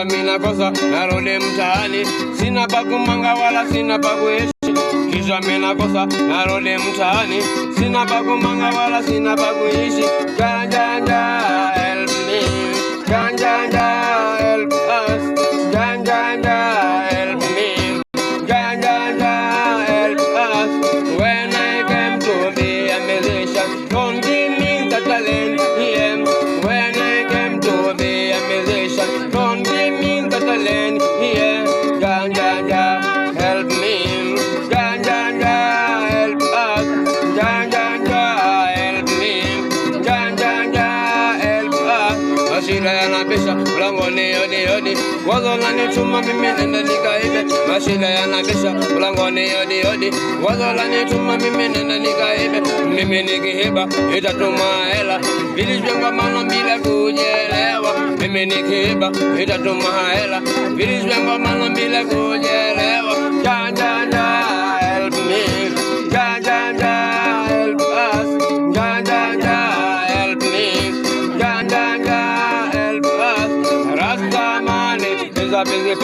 Mina kosa narudi mtaani, sina pa kumanga wala sina pa kuishi. Kisha mina kosa narudi mtaani, sina pa kumanga wala sina pa kuishi. Janja help me, janja help us, janja help me, janja help us. When I came to be a musician, don't give me the talent, yeah. When I came to be a musician, don't give me the talent, yeah. Janja help me, janja help us, janja help me, janja help us. Mashila yanabisha mlangoni yodi yodi, wazo lanituma mimi nenda nikaibe. Mashila yanabisha mlangoni yodi yodi, wazo lanituma mimi nenda nikaibe. Mimi nikiiba itatuma hela, vilivyokuwa maana bila kujelewa. Mimi nikiiba itatuma hela, vilivyokuwa maana bila kujelewa. Janja help me, janja help us, janja help me, janja help us. Rasta money is a busy